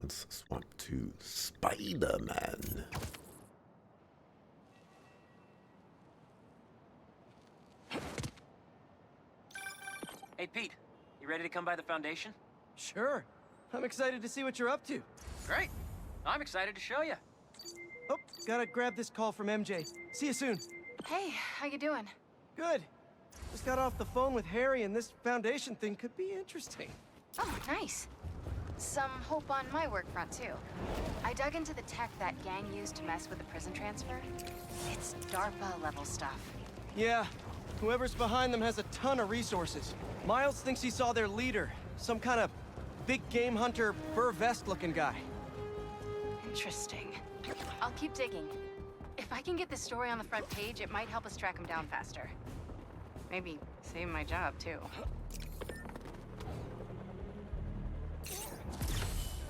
Let's swap to Spider-Man. Hey, Pete. You ready to come by the Foundation? Sure. I'm excited to see what you're up to. Great. I'm excited to show you. Oh, gotta grab this call from MJ. See you soon. Hey, how you doing? Good. Just got off the phone with Harry, and this Foundation thing could be interesting. Oh, nice. Some hope on my work front, too. I dug into the tech that gang used to mess with the prison transfer. It's DARPA-level stuff. Yeah, whoever's behind them has a ton of resources. Miles thinks he saw their leader, some kind of big game hunter, fur vest-looking guy. Interesting. I'll keep digging. If I can get this story on the front page, it might help us track him down faster. Maybe save my job, too.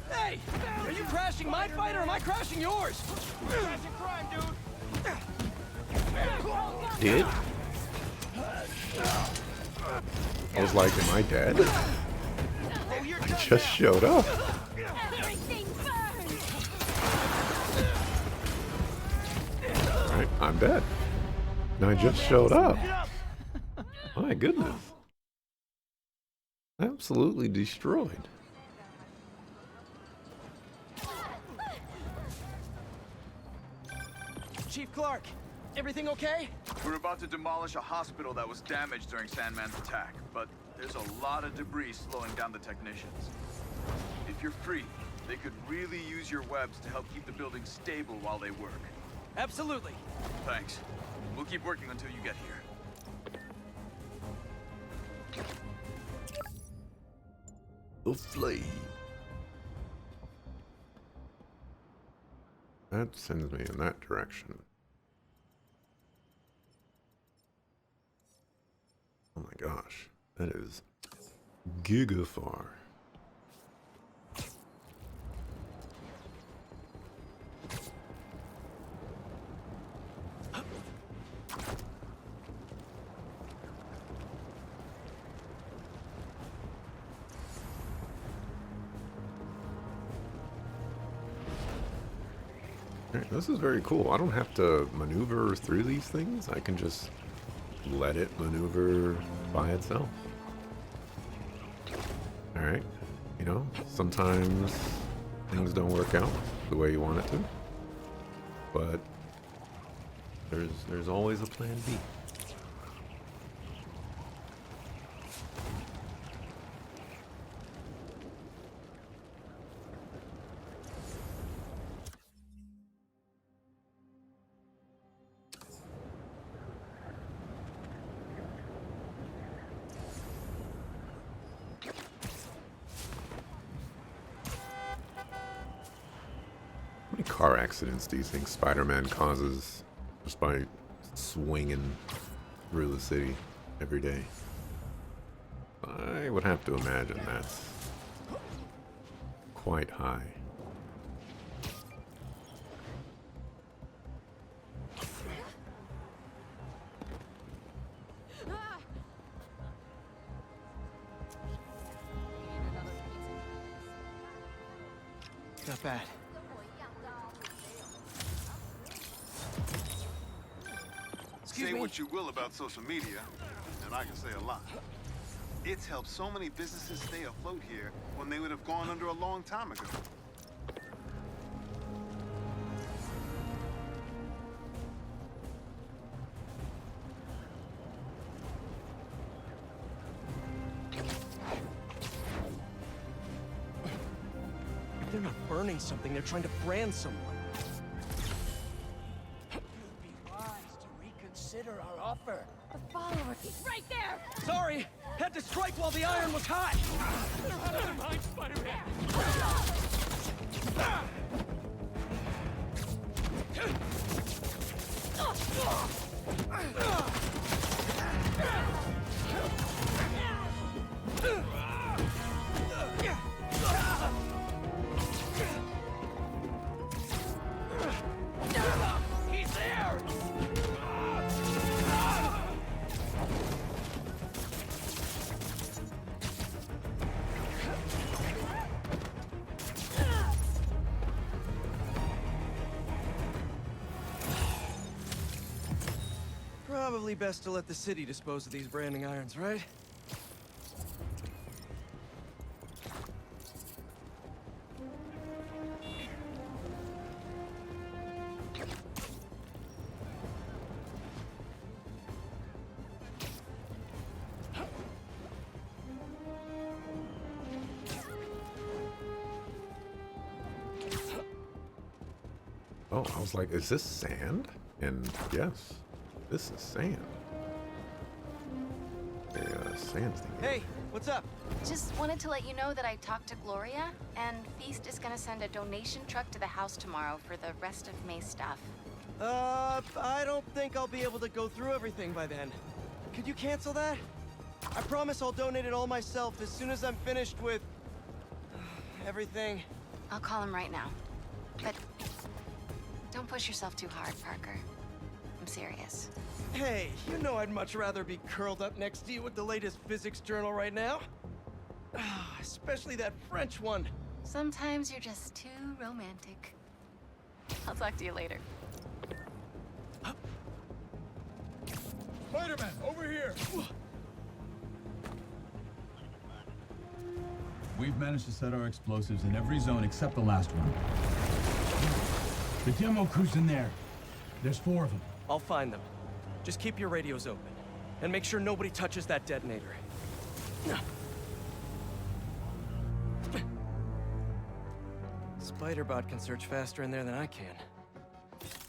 Hey! Are you crashing my fight, or am I crashing yours? Crashing crime, dude! Did? I was like, am I dead? I just showed up. Everything burns! Alright, I'm dead. And I just showed up. My goodness. Absolutely destroyed. Chief Clark, everything okay? We're about to demolish a hospital that was damaged during Sandman's attack, but there's a lot of debris slowing down the technicians. If you're free, they could really use your webs to help keep the building stable while they work. Absolutely. Thanks. We'll keep working until you get here. The flame. That sends me in that direction. Oh my gosh. That is gigafar. Alright, this is very cool. I don't have to maneuver through these things. I can just let it maneuver by itself. Alright, you know, sometimes things don't work out the way you want it to. But there's always a plan B. How many car accidents do you think Spider-Man causes just by swinging through the city every day? I would have to imagine that's quite high. Not bad. Say what you will about social media, and I can say a lot. It's helped so many businesses stay afloat here when they would have gone under a long time ago. They're not burning something, they're trying to brand someone. Consider our offer. The follower, he's right there! Sorry! Had to strike while the iron was hot! Behind Spider-Man! He's there! probably best to let the city dispose of these branding irons, right? Oh, I was like, is this sand? And yes, this is sand. The sand's the Hey, what's up? Just wanted to let you know that I talked to Gloria, and Feast is gonna send a donation truck to the house tomorrow for the rest of May's stuff. I don't think I'll be able to go through everything by then. Could you cancel that? I promise I'll donate it all myself as soon as I'm finished with... everything. I'll call him right now. But don't push yourself too hard, Parker. I'm serious. Hey, you know I'd much rather be curled up next to you with the latest physics journal right now. Especially that French one. Sometimes you're just too romantic. I'll talk to you later. Spider-Man, over here! We've managed to set our explosives in every zone except the last one. The demo crew's in there. There's 4 of them. I'll find them. Just keep your radios open. And make sure nobody touches that detonator. Spider-Bot can search faster in there than I can.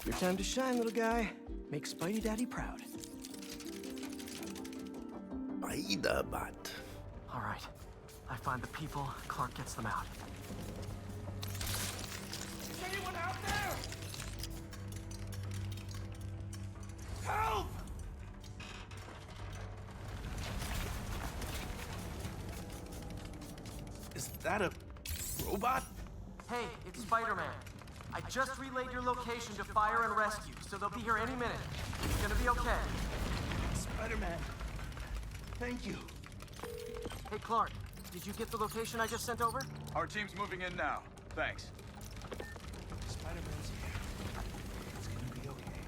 Your time to shine, little guy. Make Spidey Daddy proud. Spider-Bot. All right. I find the people, Clark gets them out. Is anyone out there? Help! Is that a robot? Hey, it's Spider-Man. I just relayed your location to Fire and Rescue, so they'll be here any minute. It's gonna be okay. Spider-Man. Thank you. Hey, Clark, did you get the location I just sent over? Our team's moving in now. Thanks. Spider-Man's here. It's gonna be okay.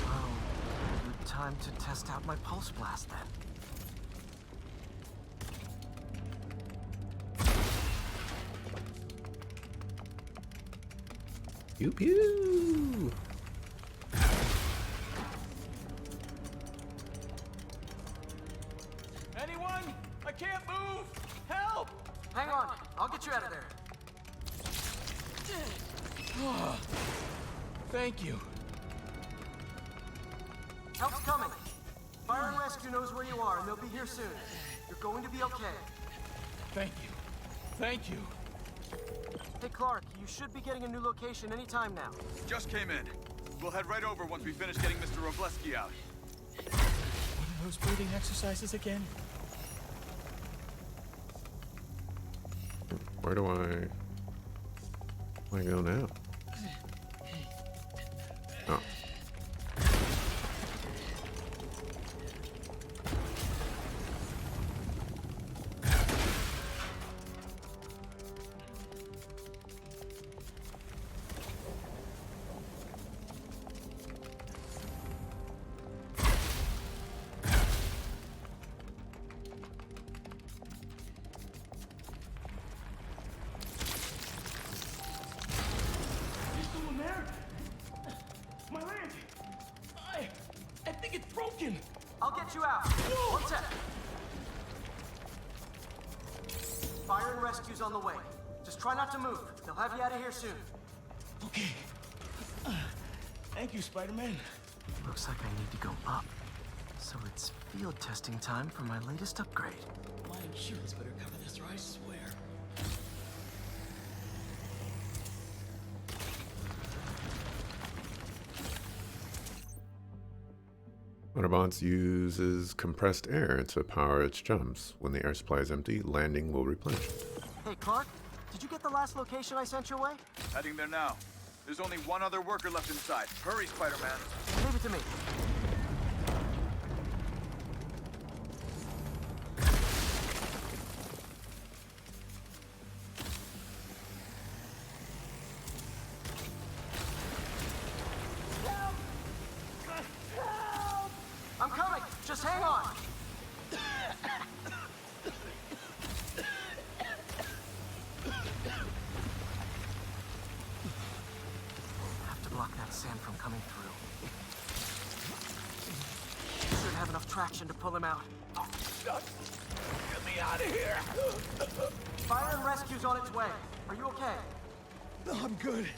Oh, good time to test out my pulse blast then. Pew pew. Anyone? I can't move! Help! Hang on, I'll get you out of there. Thank you. Help's coming. Fire and Rescue knows where you are, and they'll be here soon. You're going to be okay. Thank you. Thank you. Hey, Clark, you should be getting a new location anytime now. Just came in. We'll head right over once we finish getting Mr. Robleski out. What are those breathing exercises again? Where do I go now? Oh. You still in there? My lamp! I think it's broken! I'll get you out. One sec. Fire and Rescue's on the way. Just try not to move. They'll have you out of here soon. Okay. Thank you, Spider-Man. Looks like I need to go up. So it's field testing time for my latest upgrade. My insurance better cover this, or I swear. Autobots uses compressed air to power its jumps. When the air supply is empty, landing will replenish. Hey, Clark, did you get the last location I sent your way? Heading there now. There's only one other worker left inside. Hurry, Spider-Man. Leave it to me. block that sand from coming through. Should have enough traction to pull him out. Get me out of here! Fire and rescue's on its way. Are you okay? No, I'm good.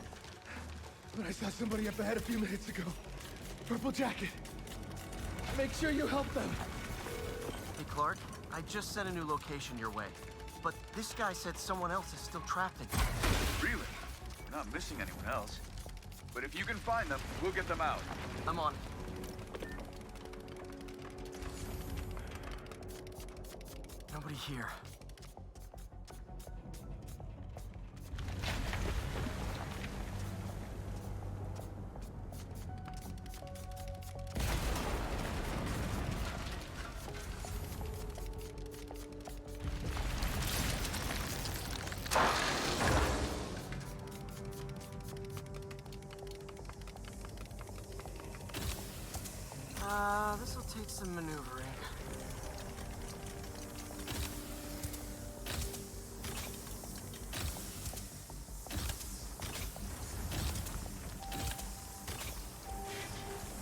But I saw somebody up ahead a few minutes ago. Purple jacket. Make sure you help them. Hey, Clark. I just sent a new location your way. But this guy said someone else is still trapped in here. Really? We're not missing anyone else. But if you can find them, we'll get them out. I'm on. Nobody here. This'll take some maneuvering.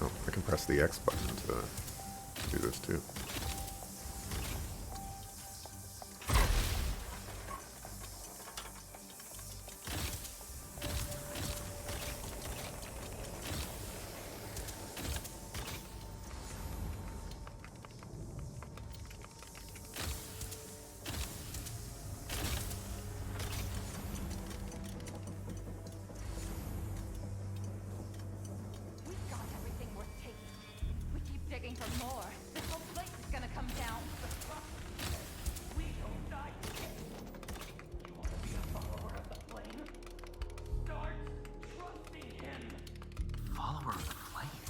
Oh, I can press the X button to do this too. We've got everything worth taking. We keep digging for more. This whole place is gonna come down. We don't die today. You want to be a follower of the flame? Start trusting him. Follower of the flame?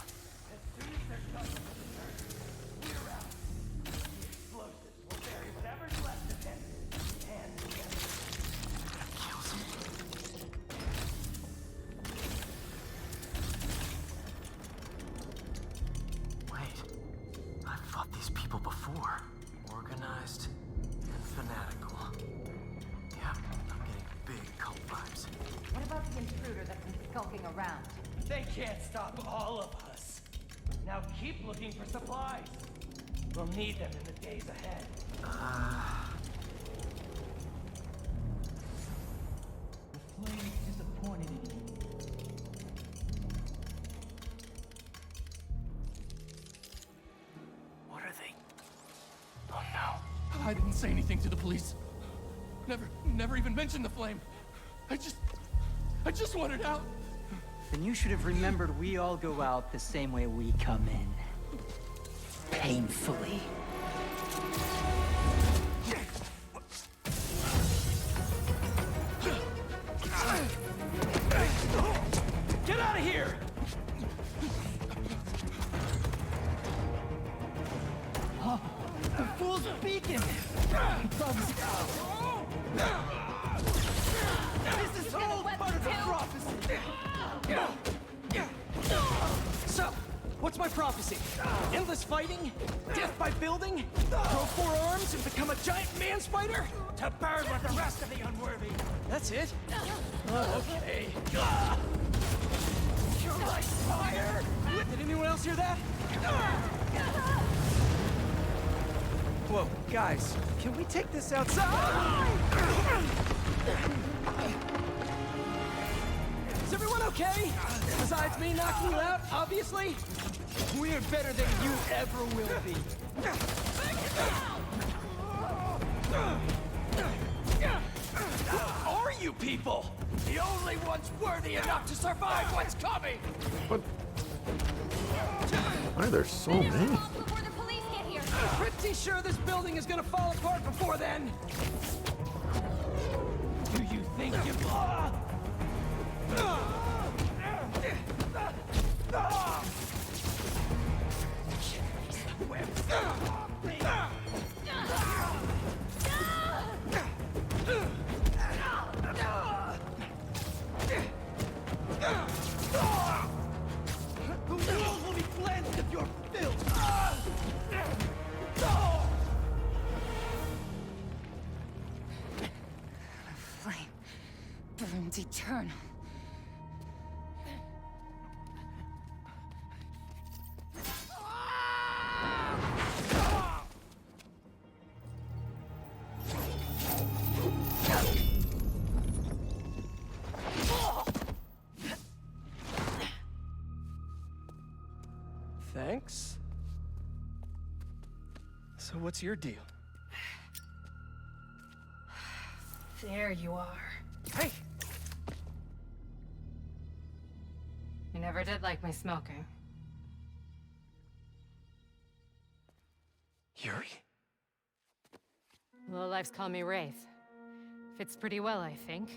As soon as there's nothing to return, we're out. The explosives will bury whatever's left of him. And together. That kills him. Wait. I've fought these people before. Organized and fanatical. Yeah, I'm getting big cult vibes. What about the intruder that's been skulking around? They can't stop all of us. Now keep looking for supplies. We'll need them in the days ahead. The flame is disappointed in you. What are they? Oh no. I didn't say anything to the police. Never even mentioned the flame. I just wanted out. Then you should have remembered we all go out the same way we come in. Painfully. Get out of here! The fool's beacon! This is all part of the prophecy! So, what's my prophecy? Endless fighting? Death by building? Grow 4 arms and become a giant man spider? To burn with the rest of the unworthy! That's it? Okay. You're like fire! Did anyone else hear that? Whoa, guys, can we take this outside? Is everyone okay? Besides me knocking you out, obviously? We're better than you ever will be. Who are you people? The only ones worthy enough to survive what's coming! What? Why are there so many? Before the police get here. Pretty sure this building is gonna fall apart before then. Do you think you... The world will be cleansed of your filth. Flame burns eternal. Thanks. So what's your deal? There you are. Hey! You never did like my smoking. Yuri? Lowlifes call me Wraith. Fits pretty well, I think.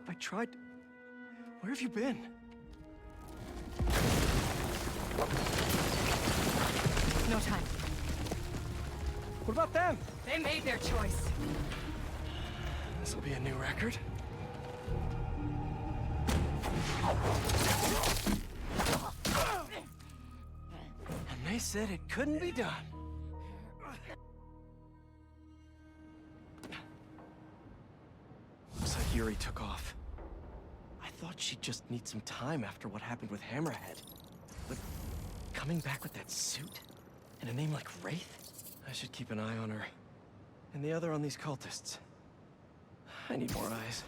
I tried... Where have you been? No time. What about them? They made their choice. This'll be a new record. And they said it couldn't be done. Looks like Yuri took off. I thought she'd just need some time after what happened with Hammerhead. But coming back with that suit? And a name like Wraith? I should keep an eye on her. And the other on these cultists. I need more eyes.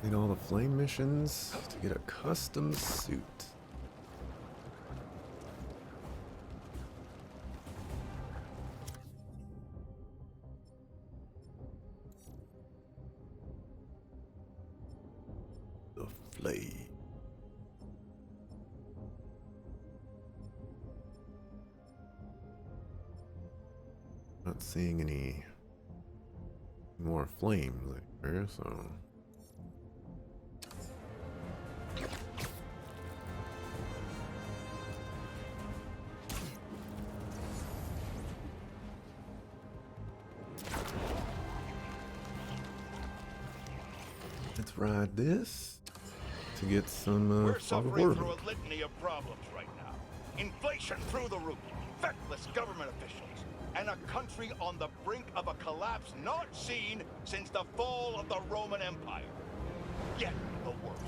Need all the flame missions to get a custom suit. The flame. Not seeing any more flames there, so. Let's ride this to get some We're suffering through work. a litany of problems right now. Inflation through the roof, feckless government officials, and a country on the brink of a collapse not seen since the fall of the Roman Empire. Yet the worst,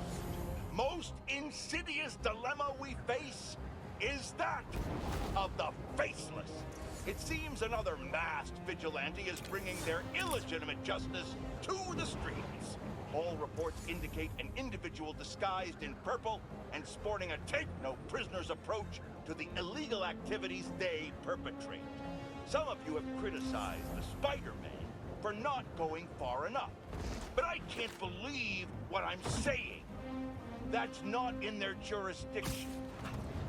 most insidious dilemma we face is that of the faceless. It seems another masked vigilante is bringing their illegitimate justice to the streets. All reports indicate an individual disguised in purple and sporting a take-no-prisoners approach to the illegal activities they perpetrate. Some of you have criticized the Spider-Man for not going far enough. But I can't believe what I'm saying. That's not in their jurisdiction.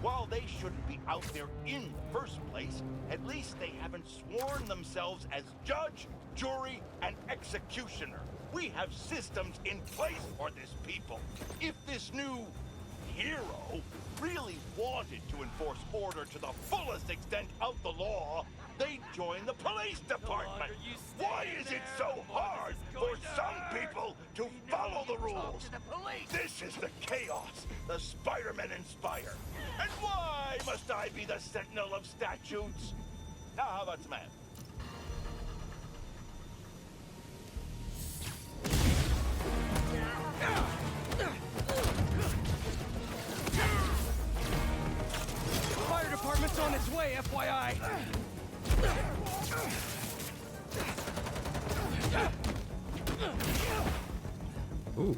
While they shouldn't be out there in the first place, at least they haven't sworn themselves as judge, jury, and executioner. We have systems in place for this people. If this new hero really wanted to enforce order to the fullest extent of the law, they'd join the police department. Why is it so hard for some people to follow the rules? This is the chaos the Spider-Men inspire. And why must I be the sentinel of statutes? Now, how about some ads? Fire department's on its way, FYI! Ooh.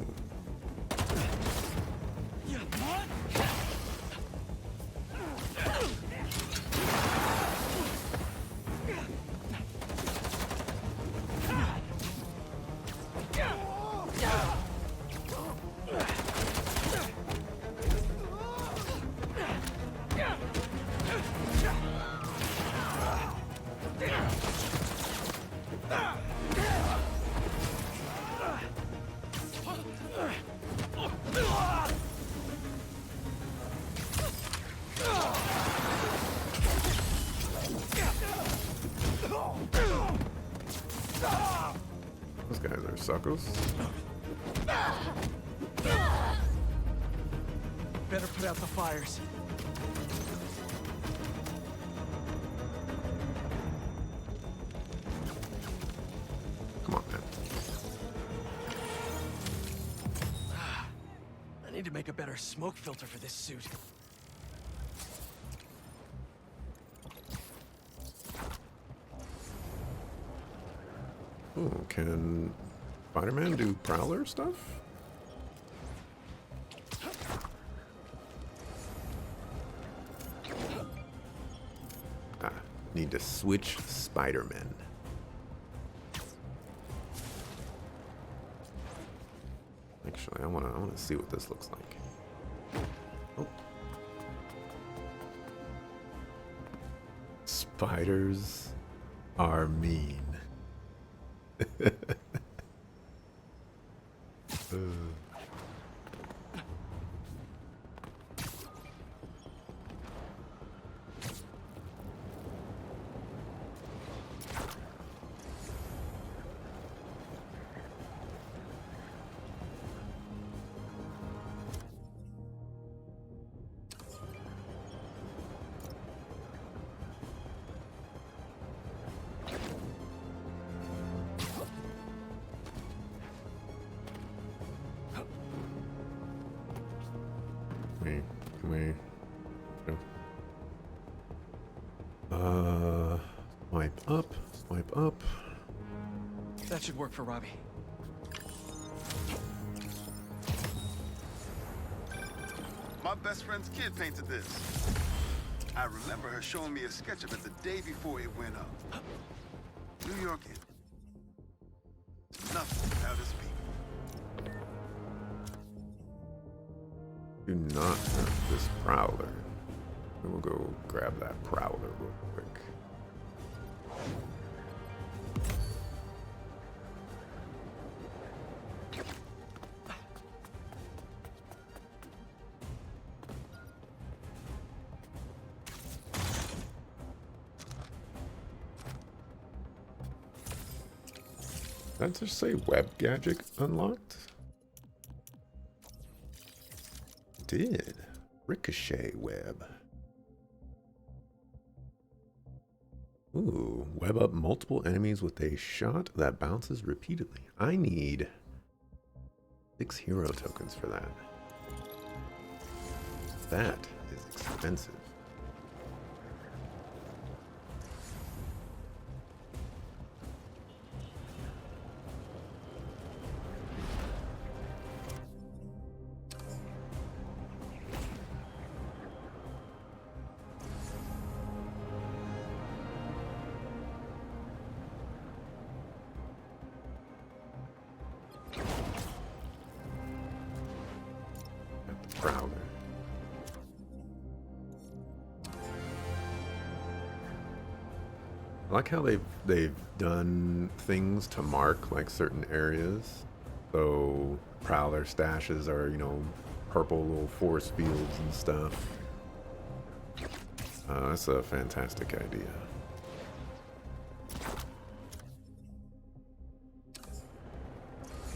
Those guys are suckers. Better put out the fires. Come on, man. I need to make a better smoke filter for this suit. Ooh, can Spider-Man do Prowler stuff? need to switch Spider-Men. Actually, I wanna see what this looks like. Oh. Spiders are mean. Can we swipe up, swipe up. That should work for Robbie. My best friend's kid painted this. I remember her showing me a sketch of it the day before it went up. New York is nothing without its people. Do not have this Prowler. We'll go grab that Prowler real quick. Did that just say web gadget unlocked? Did. Ricochet web. Ooh, web up multiple enemies with a shot that bounces repeatedly. I need 6 hero tokens for that. That is expensive. Prowler. I like how they've done things to mark like certain areas. So Prowler stashes are, you know, purple little force fields and stuff. That's a fantastic idea.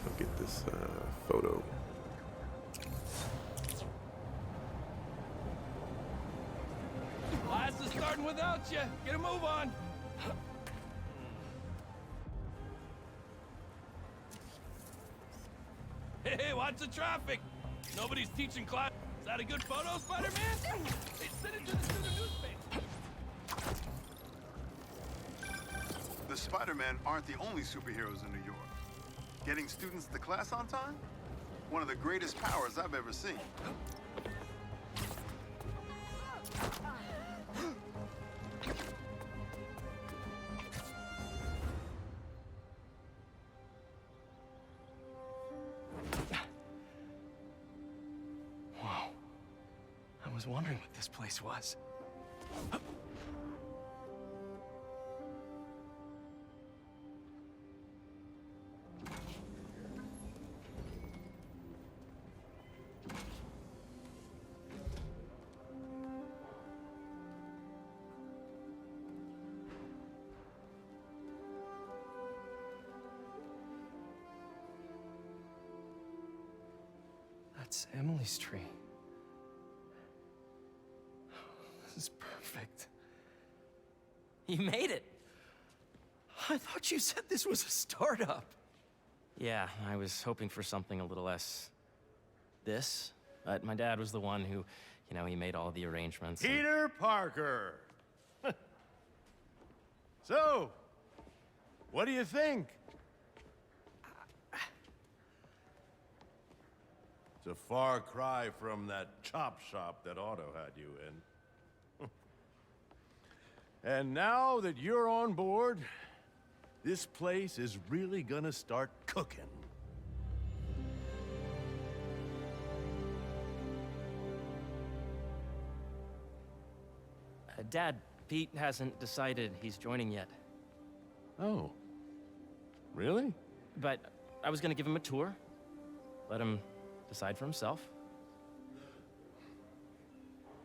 I'll get this photo. Class is starting without you. Get a move on. Hey, watch the traffic. Nobody's teaching class. Is that a good photo, Spider-Man? Hey, send it to the student newspaper. The Spider-Men aren't the only superheroes in New York. Getting students to class on time? One of the greatest powers I've ever seen. Wow. I was wondering what this place was. That's Emily's tree. This is perfect. You made it. I thought you said this was a startup. Yeah, I was hoping for something a little less this, but my dad was the one who, you know, he made all the arrangements. and- Peter Parker. So, what do you think? It's a far cry from that chop shop that Otto had you in. And now that you're on board, this place is really gonna start cooking. Dad, Pete hasn't decided he's joining yet. Oh. Really? But I was gonna give him a tour. Let him decide for himself.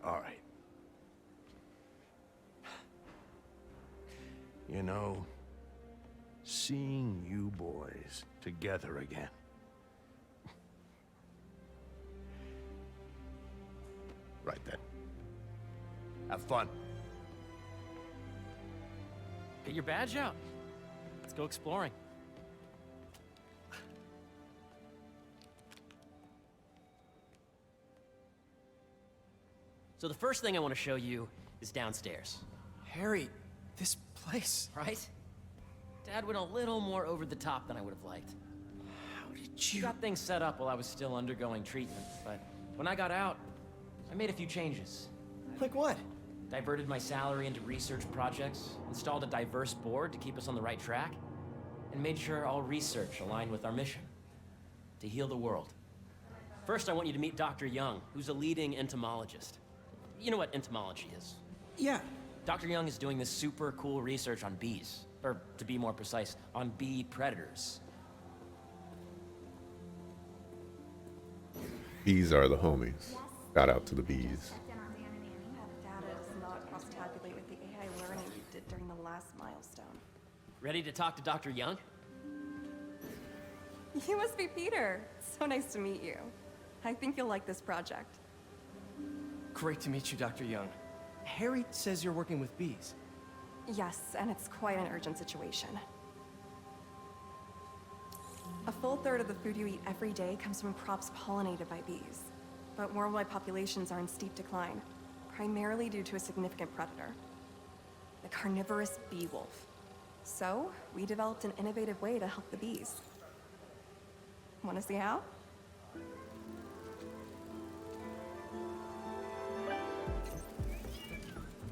All right. You know, seeing you boys together again. Right then. Have fun. Get your badge out. Let's go exploring. So the first thing I want to show you is downstairs. Harry, this place. Right? Dad went a little more over the top than I would have liked. How did He you... got things set up while I was still undergoing treatment, but when I got out, I made a few changes. Like what? Diverted my salary into research projects, installed a diverse board to keep us on the right track, and made sure all research aligned with our mission, to heal the world. First, I want you to meet Dr. Young, who's a leading entomologist. You know what entomology is? Yeah. Dr. Young is doing this super cool research on bees, or to be more precise, on bee predators. Bees are the homies. Shout out to the bees. Data does not cross-tabulate with the AI learning you did during the last milestone. Ready to talk to Dr. Young? You must be Peter. So nice to meet you. I think you'll like this project. Great to meet you, Dr. Young. Harry says you're working with bees. Yes, and it's quite an urgent situation. A full third of the food you eat every day comes from crops pollinated by bees. But worldwide populations are in steep decline, primarily due to a significant predator, the carnivorous bee wolf. So, we developed an innovative way to help the bees. Want to see how?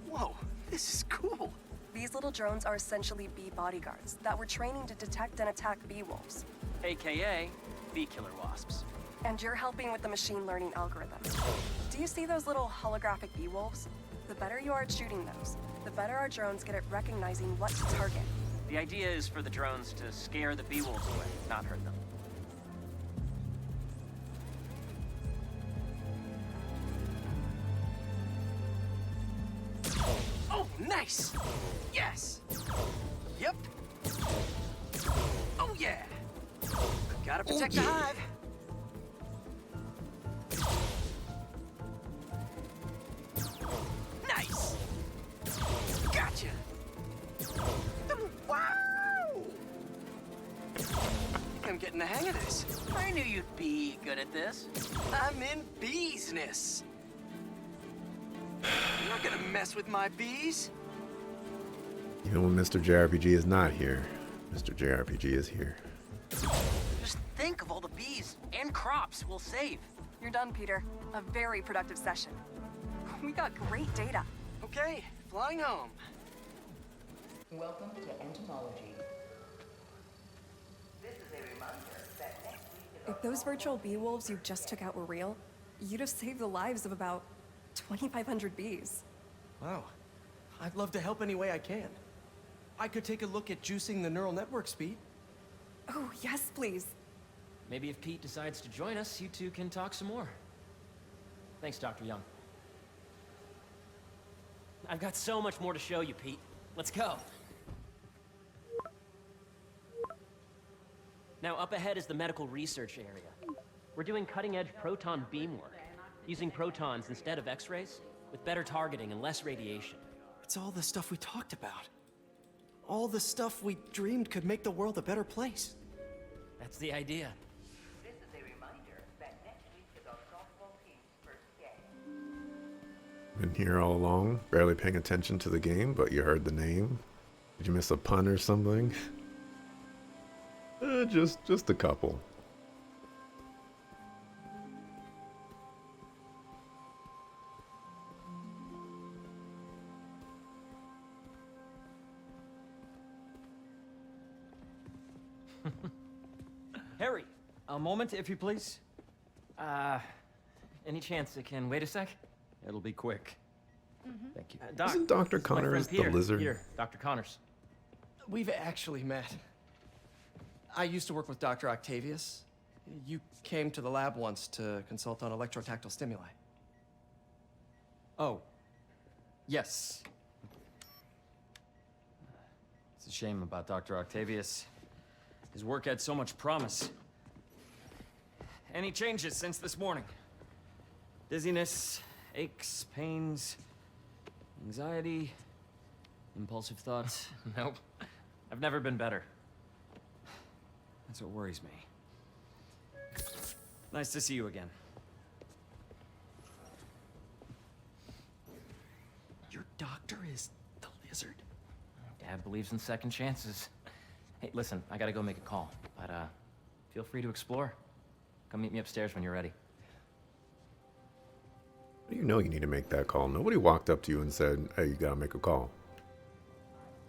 Whoa, this is cool. These little drones are essentially bee bodyguards that we're training to detect and attack bee wolves. AKA bee killer wasps. And you're helping with the machine learning algorithm. Do you see those little holographic bee wolves? The better you are at shooting those, the better our drones get at recognizing what to target. The idea is for the drones to scare the bee wolves away, not hurt them. Oh, nice! Yes! Yep. Oh, yeah! Gotta protect the hive. Nice! Gotcha! Wow! I'm getting the hang of this. I knew you'd be good at this. I'm in beesness. You're not gonna mess with my bees. You know when Mr. JRPG is not here, Mr. JRPG is here. Just think of all the bees and crops we'll save. You're done, Peter. A very productive session. We got great data. Okay, flying home. Welcome to Entomology. This is a reminder that next week is If those virtual bee wolves you just took out were real, you'd have saved the lives of about 2,500 bees. Wow. I'd love to help any way I can. I could take a look at juicing the neural network speed. Oh, yes, please. Maybe if Pete decides to join us, you two can talk some more. Thanks, Dr. Young. I've got so much more to show you, Pete. Let's go. Now, up ahead is the medical research area. We're doing cutting-edge proton beam work, using protons instead of X-rays, with better targeting and less radiation. It's all the stuff we talked about. All the stuff we dreamed could make the world a better place. That's the idea. This is a reminder that next week is our softball team's first game. Been here all along, barely paying attention to the game, but you heard the name. Did you miss a pun or something? Just a couple. Harry! A moment, if you please. Any chance it can wait a sec? It'll be quick. Thank you. Doc, Isn't Dr. this is my friend Connors the Peter. lizard? Peter, Dr. Connors. We've actually met. I used to work with Dr. Octavius. You came to the lab once to consult on electrotactile stimuli. Oh. Yes. It's a shame about Dr. Octavius. His work had so much promise. Any changes since this morning? Dizziness, aches, pains, anxiety, impulsive thoughts? Nope. I've never been better. That's what worries me. Nice to see you again. Your doctor is the lizard? Dad believes in second chances. Hey, listen, I gotta go make a call, but feel free to explore. Come meet me upstairs when you're ready. How do you know you need to make that call? Nobody walked up to you and said, hey, you gotta make a call.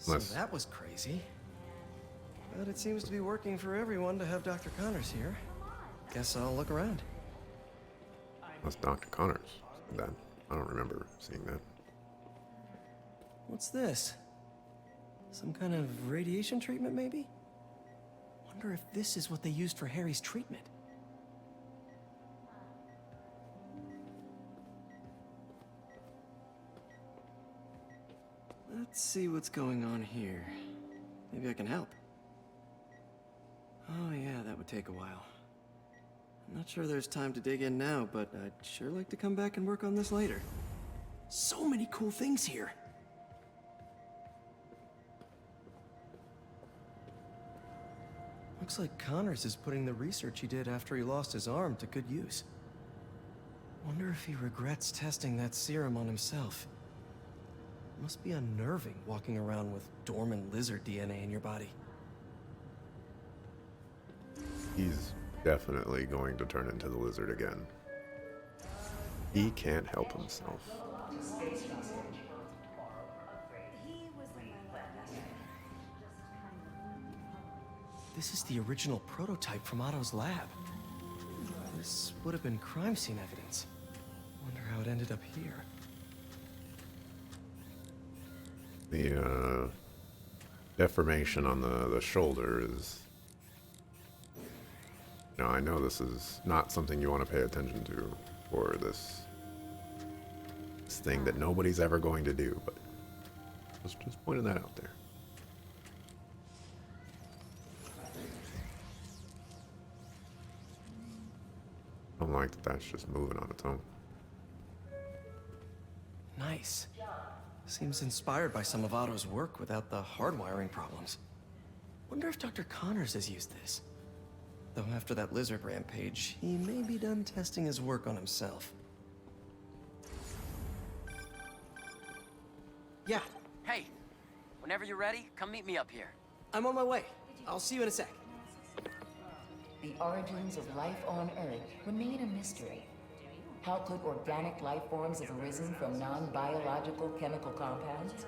Unless... So that was crazy. But it seems to be working for everyone to have Dr. Connors here. Guess I'll look around. Unless Dr. Connors said that. I don't remember seeing that. What's this? Some kind of radiation treatment, maybe? Wonder if this is what they used for Harry's treatment. Let's see what's going on here. Maybe I can help. Oh yeah, that would take a while. I'm not sure there's time to dig in now, but I'd sure like to come back and work on this later. So many cool things here. Looks like Connors is putting the research he did after he lost his arm to good use. Wonder if he regrets testing that serum on himself. Must be unnerving walking around with dormant lizard DNA in your body. He's definitely going to turn into the lizard again. He can't help himself. This is the original prototype from Otto's lab. This would have been crime scene evidence. Wonder how it ended up here. The deformation on the shoulder is... You know, I know this is not something you want to pay attention to for this thing that nobody's ever going to do, but just pointing that out there. I don't like that that's just moving on its own. Nice. Seems inspired by some of Otto's work without the hardwiring problems. Wonder if Dr. Connors has used this. Though after that lizard rampage, he may be done testing his work on himself. Yeah. Hey, whenever you're ready, come meet me up here. I'm on my way. I'll see you in a sec. The origins of life on Earth remain a mystery. How could organic life forms have arisen from non-biological chemical compounds?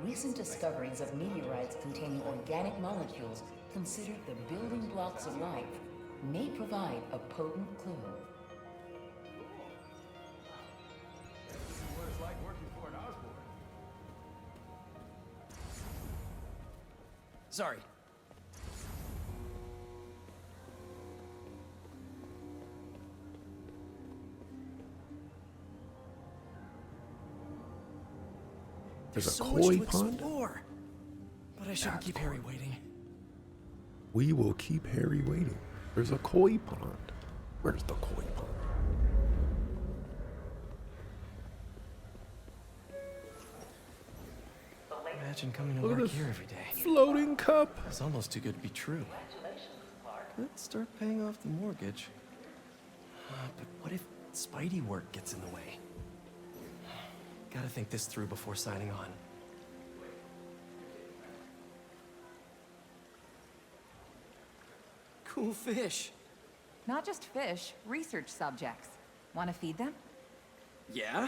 Recent discoveries of meteorites containing organic molecules considered the building blocks of life may provide a potent clue. What it's like working for an Osborn. Sorry. There's a so koi much to pond? explore. But I shouldn't keep Harry waiting. We will keep Harry waiting. There's a koi pond. Where's the koi pond? Imagine coming to Look at work this here every day. floating cup. It's almost too good to be true. Could start paying off the mortgage. But what if Spidey work gets in the way? Gotta think this through before signing on. Cool fish. Not just fish, research subjects. Want to feed them? Yeah?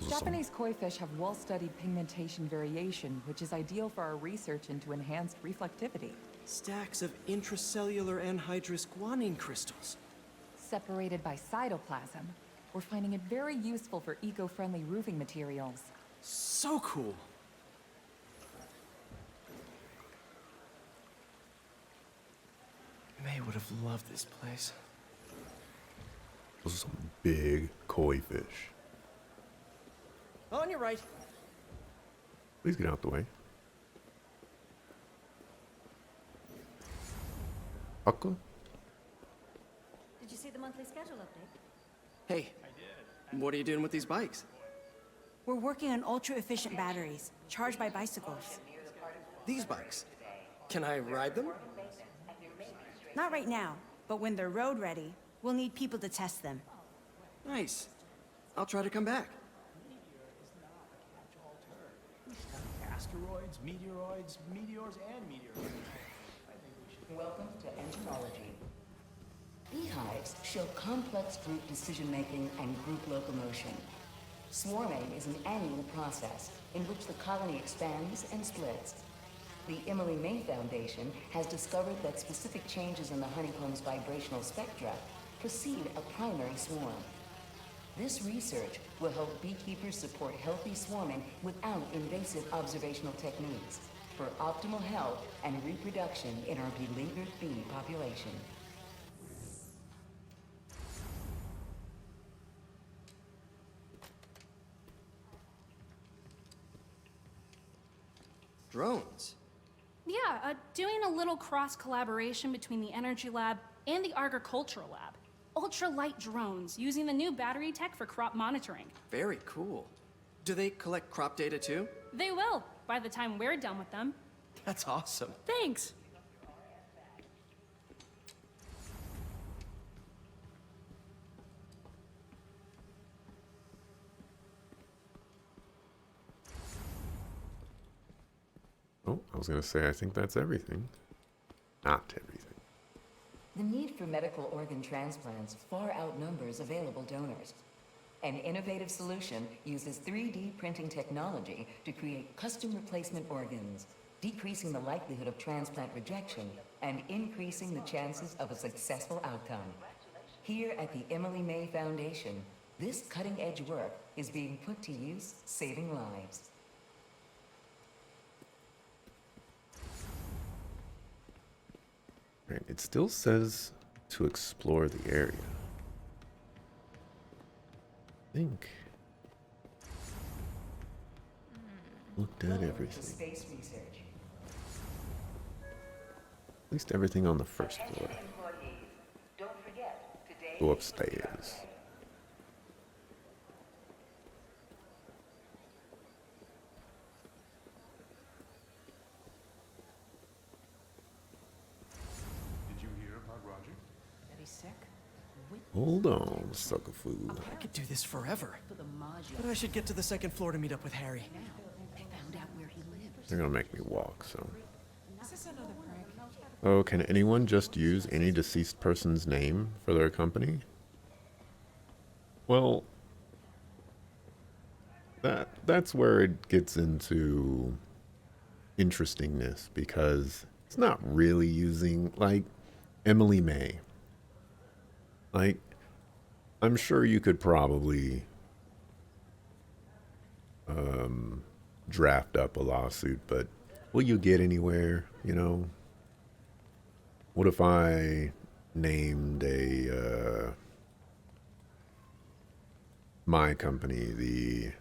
Japanese koi fish have well-studied pigmentation variation, which is ideal for our research into enhanced reflectivity. Stacks of intracellular anhydrous guanine crystals. Separated by cytoplasm, we're finding it very useful for eco-friendly roofing materials. So cool. May would have loved this place. Those are some big koi fish. On your right. Please get out the way. Aqua? Did you see the monthly schedule update? Hey, what are you doing with these bikes? We're working on ultra-efficient batteries, charged by bicycles. These bikes. Can I ride them? Not right now, but when they're road ready, we'll need people to test them. Nice. I'll try to come back. Asteroids, meteoroids, meteors, and meteoroids. Welcome to entomology. Beehives show complex group decision-making and group locomotion. Swarming is an annual process in which the colony expands and splits. The Emily May Foundation has discovered that specific changes in the honeycomb's vibrational spectra precede a primary swarm. This research will help beekeepers support healthy swarming without invasive observational techniques for optimal health and reproduction in our beleaguered bee population. Drones? Yeah, doing a little cross-collaboration between the Energy Lab and the Agricultural Lab. Ultralight drones using the new battery tech for crop monitoring. Very cool. Do they collect crop data too? They will, by the time we're done with them. That's awesome. Thanks. Oh, I was going to say, I think that's everything. Not everything. The need for medical organ transplants far outnumbers available donors. An innovative solution uses 3D printing technology to create custom replacement organs, decreasing the likelihood of transplant rejection and increasing the chances of a successful outcome. Here at the Emily May Foundation, this cutting-edge work is being put to use, saving lives. Right, it still says to explore the area. I think. Looked at everything. Space research. At least everything on the first floor. Go upstairs. Hold on, sucker food. I could do this forever. But I should get to the second floor to meet up with Harry. They're gonna make me walk, so. Oh, can anyone just use any deceased person's name for their company? Well, that's where it gets into interestingness, because it's not really using, like, Emily May. Like, I'm sure you could probably draft up a lawsuit, but will you get anywhere, you know? What if I named my company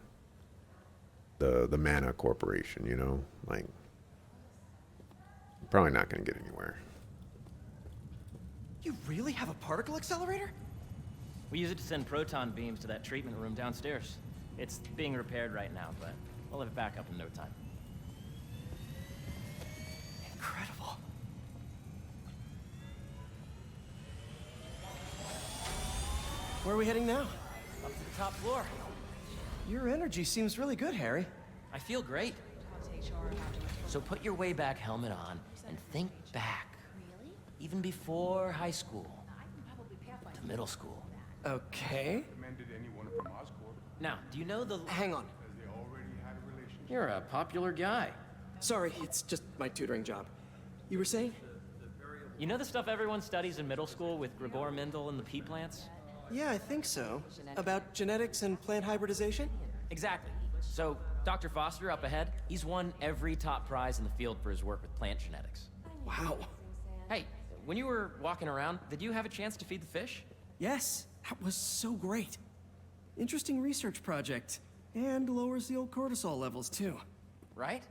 the Mana Corporation, you know? Like, probably not gonna get anywhere. You really have a particle accelerator? We use it to send proton beams to that treatment room downstairs. It's being repaired right now, but we'll have it back up in no time. Incredible. Where are we heading now? Up to the top floor. Your energy seems really good, Harry. I feel great. So put your way back helmet on and think back. Even before high school. To middle school. Okay. Recommended anyone from Oscorp. Now, do you know the... Hang on. You're a popular guy. Sorry, it's just my tutoring job. You were saying? You know the stuff everyone studies in middle school with Gregor Mendel and the pea plants? Yeah, I think so. About genetics and plant hybridization? Exactly. So, Dr. Foster up ahead, he's won every top prize in the field for his work with plant genetics. Wow. Hey, when you were walking around, did you have a chance to feed the fish? Yes, that was so great. Interesting research project. And lowers the old cortisol levels, too. Right?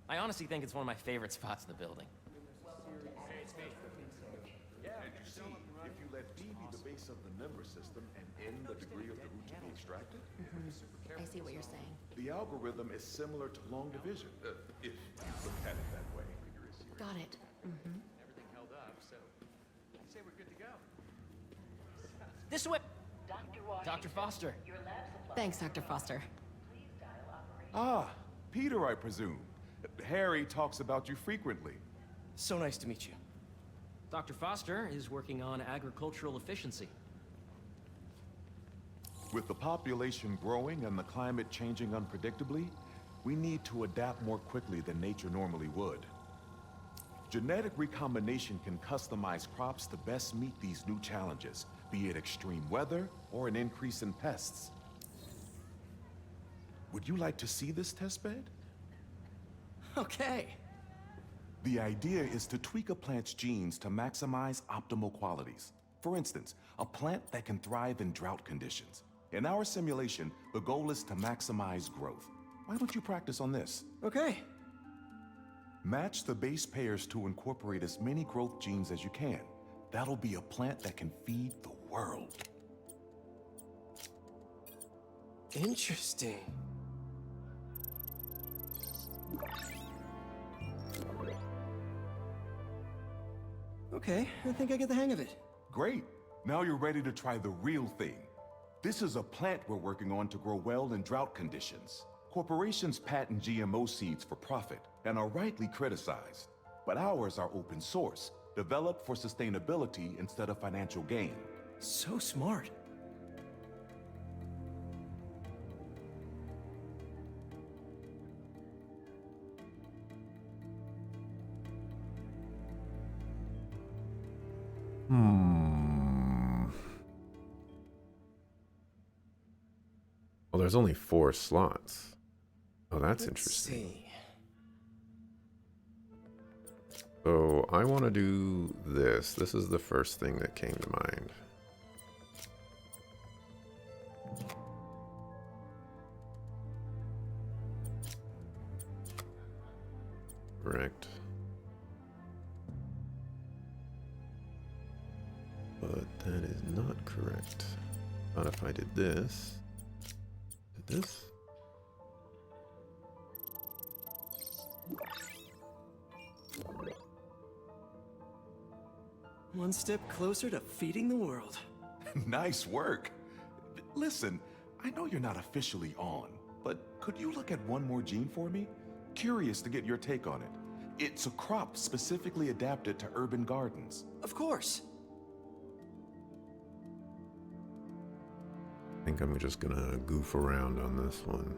I honestly think it's one of my favorite spots in the building. And you see, if you let D be the base of the number system and N the degree of the root to be extracted, I see what you're saying. the algorithm is similar to long division, if you look at it that way. Got it. Everything held up, so I'd say we're good to go. This way! Dr. Foster. Thanks, Dr. Foster. Ah, Peter, I presume. Harry talks about you frequently. So nice to meet you. Dr. Foster is working on agricultural efficiency. With the population growing and the climate changing unpredictably, we need to adapt more quickly than nature normally would. Genetic recombination can customize crops to best meet these new challenges, be it extreme weather or an increase in pests. Would you like to see this testbed? Okay. The idea is to tweak a plant's genes to maximize optimal qualities. For instance, a plant that can thrive in drought conditions. In our simulation, the goal is to maximize growth. Why don't you practice on this? Okay. Match the base pairs to incorporate as many growth genes as you can. That'll be a plant that can feed the world. Interesting. Okay, I think I get the hang of it. Great. Now you're ready to try the real thing. This is a plant we're working on to grow well in drought conditions. Corporations patent GMO seeds for profit and are rightly criticized. But ours are open source, developed for sustainability instead of financial gain. So smart. Well, there's only 4 slots. Oh, that's Let's interesting. see. So I want to do this. This is the first thing that came to mind. Correct. But that is not correct. Not if I did this. Did this? One step closer to feeding the world. Nice work. Listen, I know you're not officially on, but could you look at one more gene for me? Curious to get your take on it. It's a crop specifically adapted to urban gardens. Of course. I think I'm just gonna goof around on this one.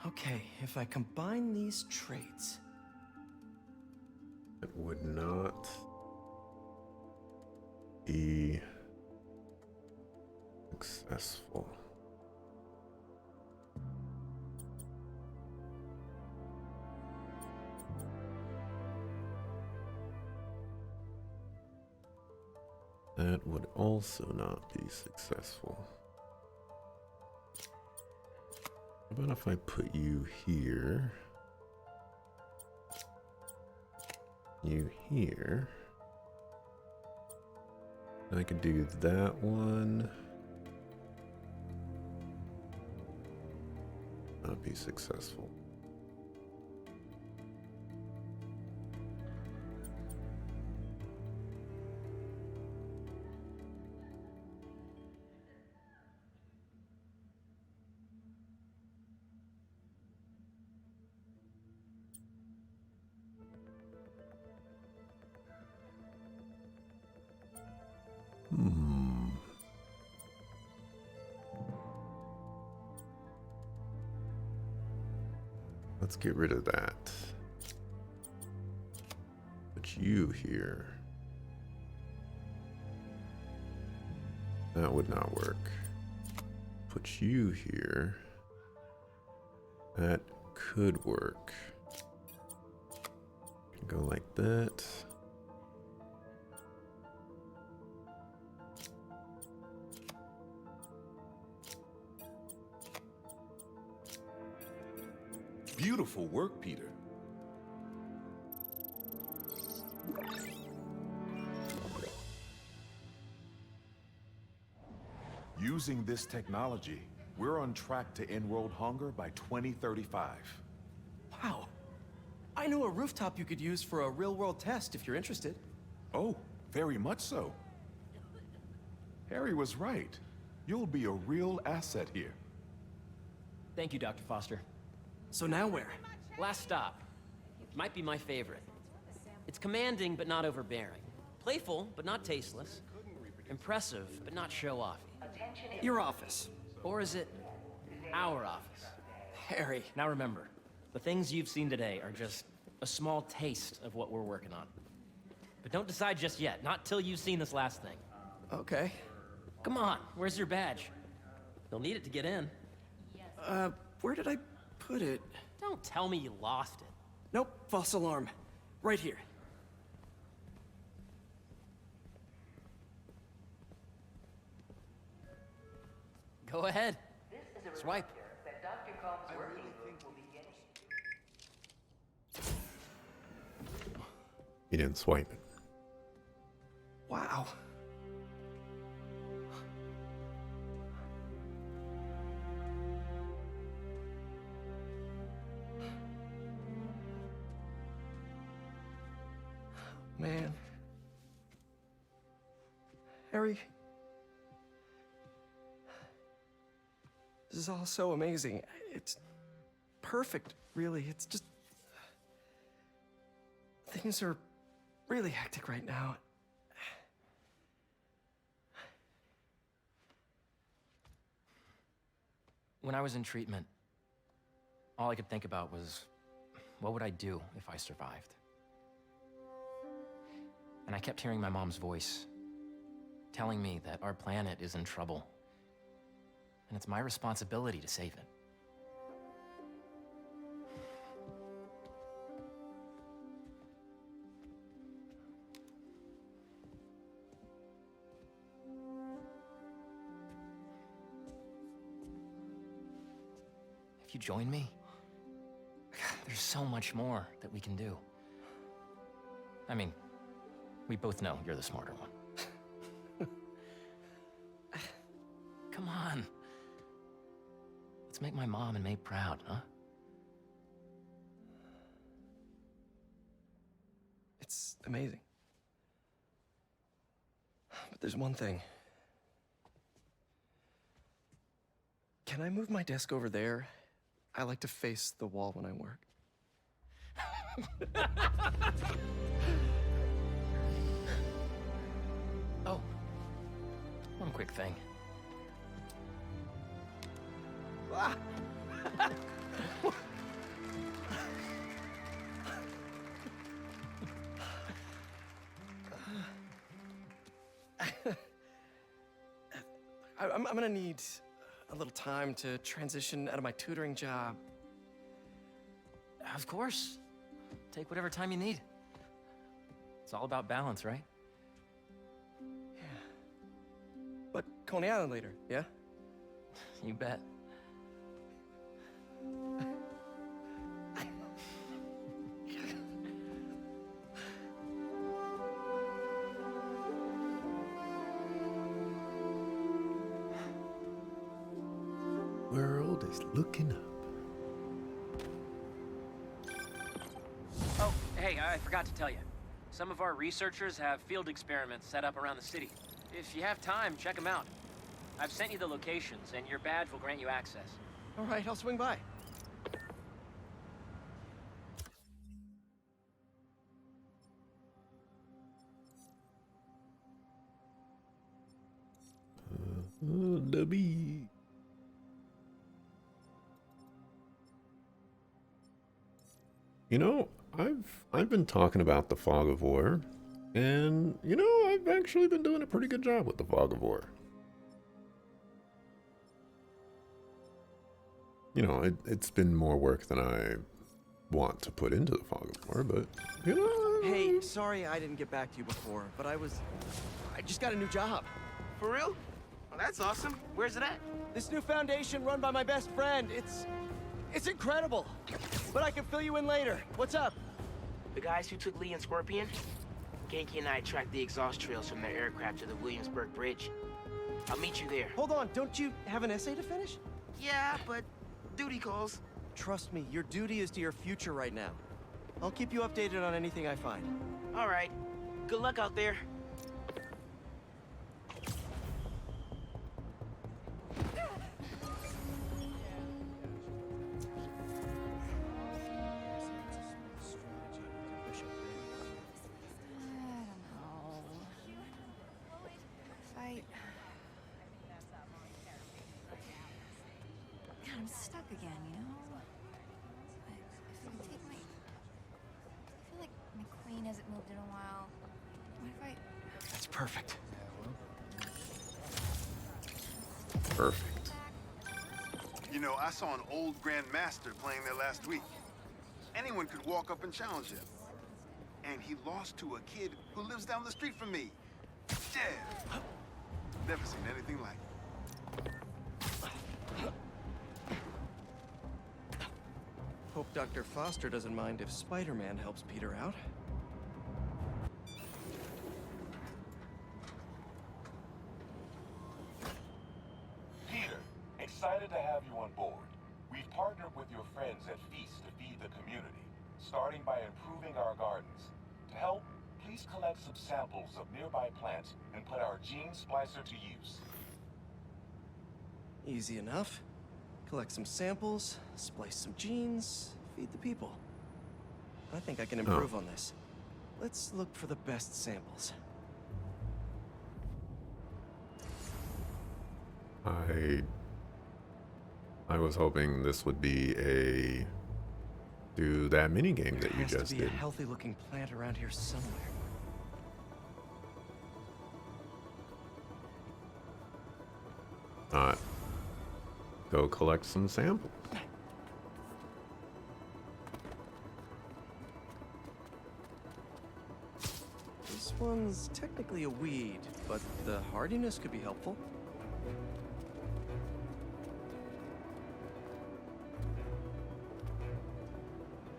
Okay, if I combine these traits... It would not be successful. That would also not be successful. How about if I put you here? You here. I could do that one. Not be successful. Let's get rid of that. Put you here. That would not work. Put you here. That could work. Go like that. Beautiful work, Peter. Using this technology, we're on track to end world hunger by 2035. Wow. I know a rooftop you could use for a real-world test if you're interested. Oh, very much so. Harry was right. You'll be a real asset here. Thank you, Dr. Foster. So now where? Last stop. Might be my favorite. It's commanding, but not overbearing. Playful, but not tasteless. Impressive, but not show-offy. Your office. Or is it our office? Harry. Now remember, the things you've seen today are just a small taste of what we're working on. But don't decide just yet, not till you've seen this last thing. Okay. Come on, where's your badge? You'll need it to get in. Where did I put it? Don't tell me you lost it. Nope, false alarm. Right here. Go ahead. Swipe. That Dr. Combs' working group will begin. You didn't swipe it. Wow. Man. Harry. This is all so amazing. It's perfect, really. It's just... Things are really hectic right now. When I was in treatment, all I could think about was, what would I do if I survived? And I kept hearing my mom's voice, telling me that our planet is in trouble, and it's my responsibility to save it. If you join me, there's so much more that we can do. I mean, we both know you're the smarter one. Come on. Let's make my mom and May proud, huh? It's amazing. But there's one thing. Can I move my desk over there? I like to face the wall when I work. Oh, one quick thing. Ah. I'm gonna need a little time to transition out of my tutoring job. Of course. Take whatever time you need. It's all about balance, right? Yeah. But Coney Island later, yeah? You bet. World is looking up. Oh, hey, I forgot to tell you. Some of our researchers have field experiments set up around the city. If you have time, check them out. I've sent you the locations, and your badge will grant you access. All right, I'll swing by. The bee. You know, I've been talking about the Fog of War, and you know, I've actually been doing a pretty good job with the Fog of War. You know, it's been more work than I want to put into the Fog of War, but you know. Hey, sorry I didn't get back to you before, but I just got a new job. For real? Well, that's awesome. Where's it at? This new foundation run by my best friend. It's incredible. But I can fill you in later. What's up? The guys who took Lee and Scorpion? Genki and I tracked the exhaust trails from their aircraft to the Williamsburg Bridge. I'll meet you there. Hold on, don't you have an essay to finish? Yeah, but duty calls. Trust me, your duty is to your future right now. I'll keep you updated on anything I find. All right. Good luck out there. God, I'm stuck again, you know? I feel like my queen hasn't moved in a while. What if I... That's perfect. Perfect. You know, I saw an old Grand Master playing there last week. Anyone could walk up and challenge him. And he lost to a kid who lives down the street from me. Yeah. Never seen anything like it. Hope Dr. Foster doesn't mind if Spider-Man helps Peter out. Peter, excited to have you on board. We've partnered with your friends at Feast to feed the community, starting by improving our gardens. To help, please collect some samples of nearby plants and put our gene splicer to use. Easy enough. Collect some samples, splice some genes, feed the people. I think I can improve on this. Let's look for the best samples. I was hoping this would be a do that mini game that you just There has to be did. a healthy-looking plant around here somewhere. Not go collect some samples. This one's technically a weed, but the hardiness could be helpful.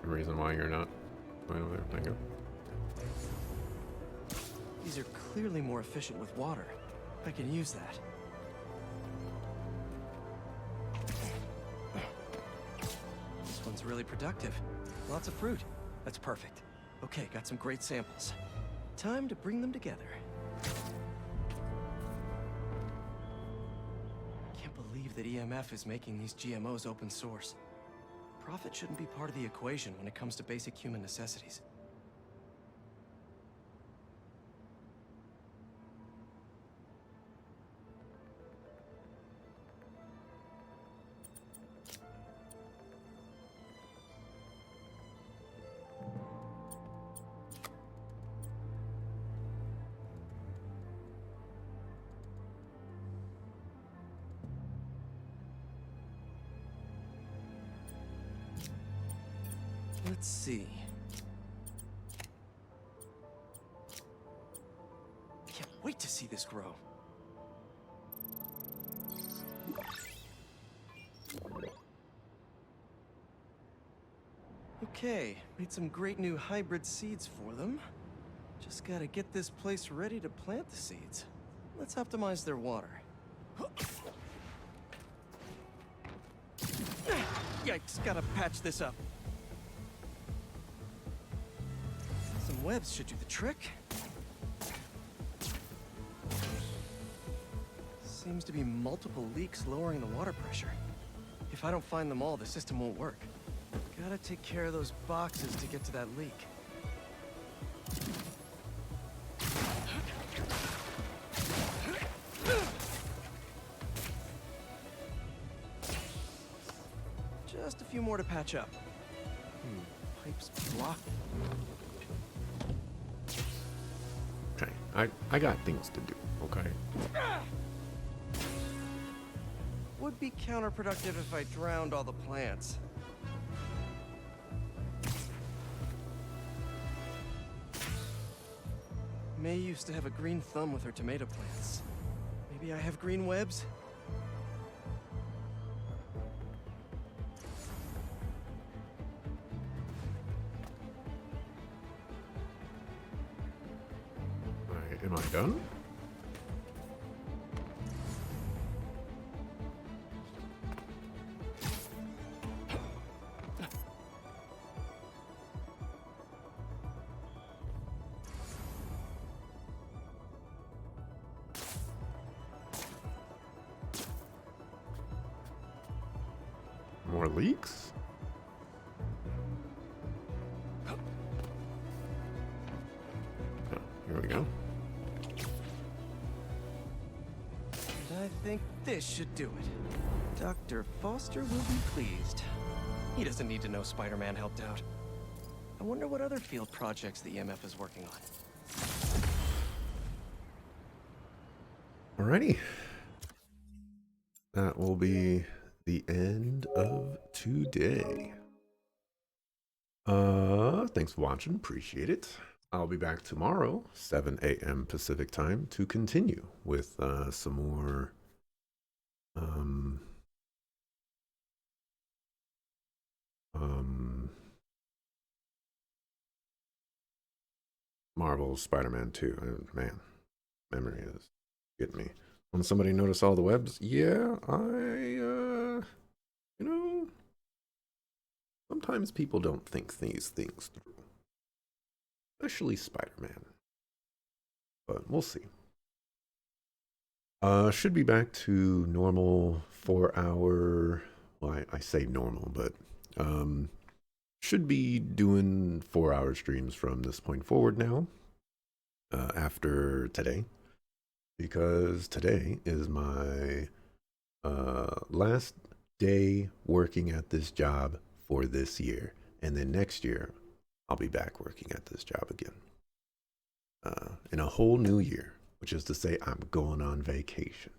The reason why you're not going over there. Thank you. These are clearly more efficient with water. I can use that. This one's really productive. Lots of fruit. That's perfect. Okay, got some great samples. Time to bring them together. Can't believe that EMF is making these GMOs open source. Profit shouldn't be part of the equation when it comes to basic human necessities. Let's see. Can't wait to see this grow. Okay, made some great new hybrid seeds for them. Just gotta get this place ready to plant the seeds. Let's optimize their water. Yikes, gotta patch this up. Some webs should do the trick. Seems to be multiple leaks lowering the water pressure. If I don't find them all, the system won't work. Gotta take care of those boxes to get to that leak. Just a few more to patch up. Pipes blocked. Okay, I got things to do, okay? Would be counterproductive if I drowned all the plants. May used to have a green thumb with her tomato plants. Maybe I have green webs? Alright, am I done? More leaks? Oh, here we go. And I think this should do it. Dr. Foster will be pleased. He doesn't need to know Spider-Man helped out. I wonder what other field projects the EMF is working on. Alrighty. That will be the end of today. Thanks for watching. Appreciate it. I'll be back tomorrow, 7 a.m. Pacific time, to continue with some more Marvel Spider-Man 2. Man, memory is getting me. When somebody notice all the webs, yeah, you know, sometimes people don't think these things through. Especially Spider-Man. But we'll see. Should be back to normal 4-hour, well, I say normal, but should be doing 4-hour streams from this point forward now, after today. Because today is my last day working at this job for this year. And then next year, I'll be back working at this job again. In a whole new year, which is to say I'm going on vacation.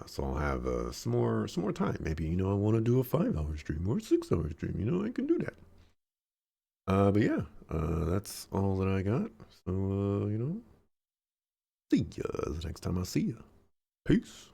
So I'll have some more time. Maybe, you know, I want to do a 5-hour stream or a 6-hour stream. You know, I can do that. But yeah, that's all that I got. So, you know. See ya the next time I see ya. Peace.